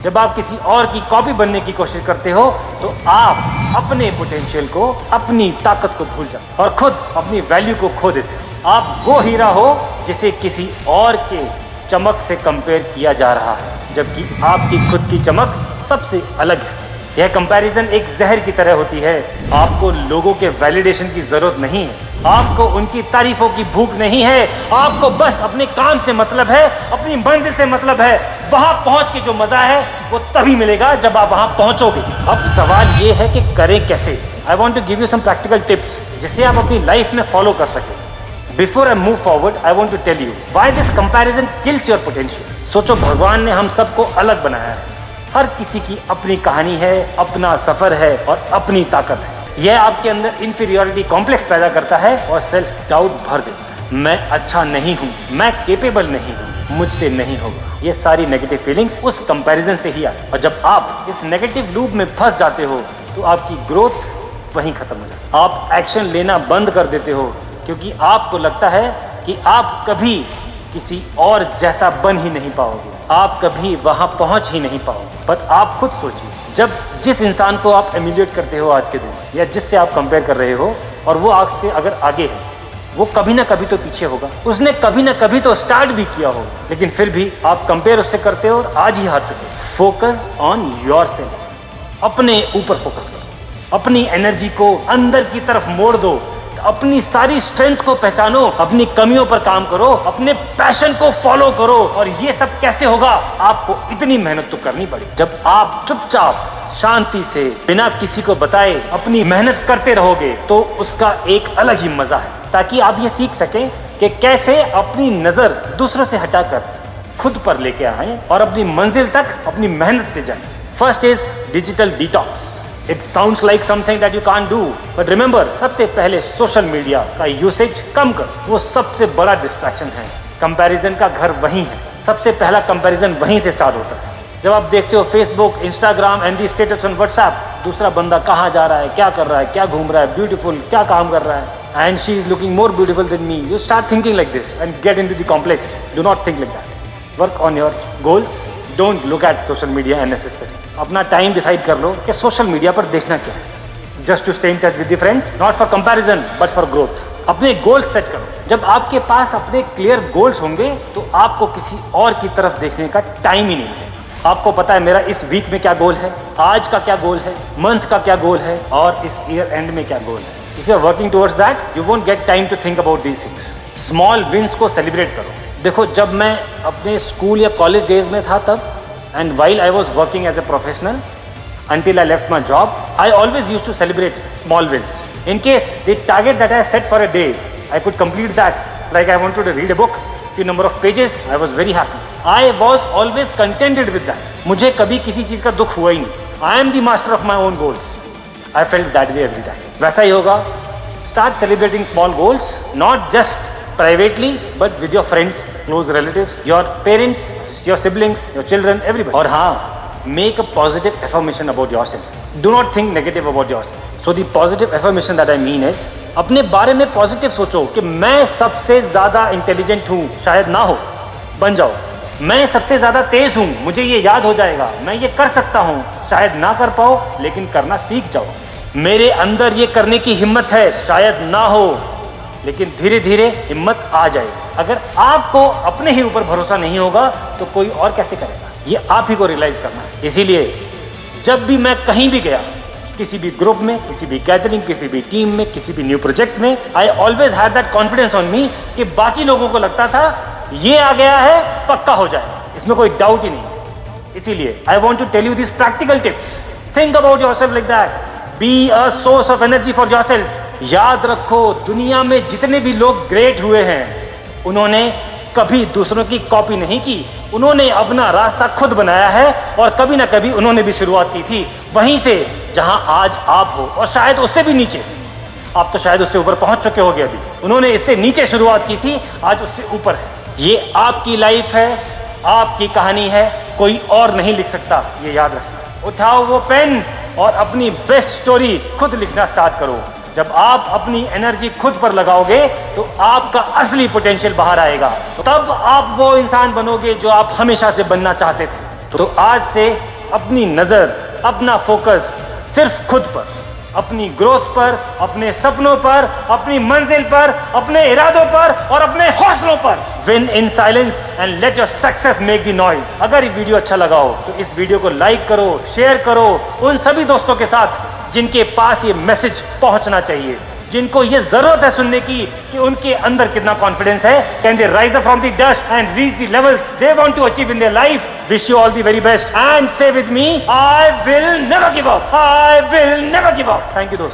जब आप किसी और की कॉपी बनने की कोशिश करते हो तो आप अपने पोटेंशियल को, अपनी ताकत को भूल जाते हो और खुद अपनी वैल्यू को खो देते हो। आप वो हीरा हो जिसे किसी और के चमक से कंपेयर किया जा रहा है, जबकि आपकी खुद की चमक सबसे अलग है। यह कंपैरिजन एक जहर की तरह होती है। आपको लोगों के वैलिडेशन की जरूरत नहीं है, आपको उनकी तारीफों की भूख नहीं है, आपको बस अपने काम से मतलब है, अपनी मंजिल से मतलब है। वहां पहुंच के जो मजा है वो तभी मिलेगा जब आप वहां पहुंचोगे। अब सवाल ये है कि करें कैसे। I want to give you some practical tips जिसे आप अपनी लाइफ में फॉलो कर सकें। Before I move forward, I want to tell you why this comparison kills your potential. सोचो, भगवान ने हम सबको अलग बनाया है। हर किसी की अपनी कहानी है, अपना सफर है और अपनी ताकत है। यह आपके अंदर इंफीरियरिटी कॉम्प्लेक्स पैदा करता है और सेल्फ डाउट भर देता है। मैं अच्छा नहीं हूँ, मैं केपेबल नहीं हूँ, मुझसे नहीं होगा। ये सारी नेगेटिव फीलिंग्स उस कंपैरिजन से ही आती है और जब आप इस नेगेटिव लूप में फंस जाते हो तो आपकी ग्रोथ वहीं खत्म हो जाती है। आप एक्शन लेना बंद कर देते हो क्योंकि आपको लगता है कि आप कभी किसी और जैसा बन ही नहीं पाओगे, आप कभी वहां पहुंच ही नहीं पाओगे। बट आप खुद सोचिए, जब जिस इंसान को आप एम्यूलेट करते हो आज के दिन या जिससे आप कंपेयर कर रहे हो और वो आपसे अगर आगे है, वो कभी ना कभी तो पीछे होगा। उसने कभी ना कभी तो स्टार्ट भी किया होगा, लेकिन फिर भी आप कंपेयर उससे करते हो और आज ही हार चुके हो। फोकस ऑन योरसेल्फ, अपने ऊपर फोकस करो, अपनी एनर्जी को अंदर की तरफ मोड़ दो, अपनी सारी स्ट्रेंथ को पहचानो, अपनी कमियों पर काम करो, अपने पैशन को फॉलो करो। और ये सब कैसे होगा? आपको इतनी मेहनत तो करनी पड़ेगी। जब आप चुपचाप शांति से बिना किसी को बताए अपनी मेहनत करते रहोगे तो उसका एक अलग ही मजा है, ताकि आप ये सीख सकें कि कैसे अपनी नजर दूसरों से हटाकर खुद पर लेके आए और अपनी मंजिल तक अपनी मेहनत से जाएं। First is digital detox. It sounds like something that you can't do, but remember, सबसे पहले सोशल मीडिया का यूसेज कम कर। वो सबसे बड़ा डिस्ट्रैक्शन है। कंपैरिजन का घर वहीं है। सबसे पहला कंपैरिजन वहीं से स्टार्ट होता है। जब आप देखते हो Facebook, Instagram and the status on WhatsApp, दूसरा बंदा कहाँ जा रहा है, क्या कर रहा है, क्या घूम रहा है, ब्यूटीफुल क्या काम कर रहा है, and she is looking more beautiful than me, you start thinking like this and get into the complex. Do not think like that. Work on your goals, don't look at social media unnecessary. अपना time decide कर लो कि social media पर देखना क्या है। Just to stay in touch with the friends, not for comparison but for growth. अपने goals set करो। जब आपके पास अपने क्लियर गोल्स होंगे तो आपको किसी और की तरफ देखने का टाइम ही नहीं मिलेगा। आपको पता है मेरा इस वीक में क्या गोल है, आज का क्या गोल है, मंथ का क्या गोल है और इस ईयर एंड में क्या गोल है। If you are working towards that, you won't get time to think about these things. Small wins को सेलिब्रेट करो। देखो, जब मैं अपने स्कूल या कॉलेज डेज में था तब, and while I was working as a professional until I left my job, I always used to celebrate small wins. In case the target that I set for a day, I could complete that. Like I wanted to read a book, few number of pages, I was very happy. I was always contented with that. मुझे कभी किसी चीज का दुख हुआ ही नहीं। I am the master of my own goals. I felt that way every time. वैसा ही होगा। Start celebrating small goals, not just privately, but with your friends, close relatives, your parents, your siblings, your children, everybody. और हाँ, make a positive affirmation about yourself. Do not think negative about yourself. So the positive affirmation that I mean is, अपने बारे में positive सोचो कि मैं सबसे ज्यादा इंटेलिजेंट हूँ, शायद ना हो, बन जाओ। मैं सबसे ज्यादा तेज हूँ, मुझे ये याद हो जाएगा, मैं ये कर सकता हूँ, शायद ना कर पाओ लेकिन करना सीख जाओ। मेरे अंदर ये करने की हिम्मत है, शायद ना हो लेकिन धीरे धीरे हिम्मत आ जाए। अगर आपको अपने ही ऊपर भरोसा नहीं होगा तो कोई और कैसे करेगा? ये आप ही को रियलाइज करना है। इसीलिए जब भी मैं कहीं भी गया, किसी भी ग्रुप में, किसी भी गैदरिंग, किसी भी टीम में, किसी भी न्यू प्रोजेक्ट में, I always had that confidence on me कि बाकी लोगों को लगता था ये आ गया है पक्का हो जाए, इसमें कोई डाउट ही नहीं। इसीलिए I want to tell you this practical tips. Think about yourself like that. Be a source of energy for yourself. याद रखो, दुनिया में जितने भी लोग ग्रेट हुए हैं उन्होंने कभी दूसरों की कॉपी नहीं की, उन्होंने अपना रास्ता खुद बनाया है और कभी ना कभी उन्होंने भी शुरुआत की थी वहीं से जहां आज आप हो, और शायद उससे भी नीचे। आप तो शायद उससे ऊपर पहुंच चुके होगे अभी। उन्होंने इससे नीचे शुरुआत की थी, आज उससे ऊपर है। ये आपकी लाइफ है, आपकी कहानी है, कोई और नहीं लिख सकता, ये याद रखना। उठाओ वो पेन और अपनी बेस्ट स्टोरी खुद लिखना स्टार्ट करो। जब आप अपनी एनर्जी खुद पर लगाओगे तो आपका असली पोटेंशियल बाहर आएगा। तब आप वो इंसान बनोगे जो आप हमेशा से बनना चाहते थे। तो आज से अपनी नजर, अपना फोकस सिर्फ खुद पर, अपनी ग्रोथ पर, अपने सपनों पर, अपनी मंजिल पर, अपने इरादों पर और अपने हौसलों पर। Win in silence and let your success make the noise. अगर ये वीडियो अच्छा लगा हो तो इस वीडियो को लाइक करो, शेयर करो उन सभी दोस्तों के साथ जिनके पास ये मैसेज पहुंचना चाहिए, जिनको ये जरूरत है सुनने की कि उनके अंदर कितना कॉन्फिडेंस है। Can they rise up from the dust and reach the levels they want to achieve in their life. Wish you all the very best and say with me, I will never give up, I will never give up. Thank you दोस्तों।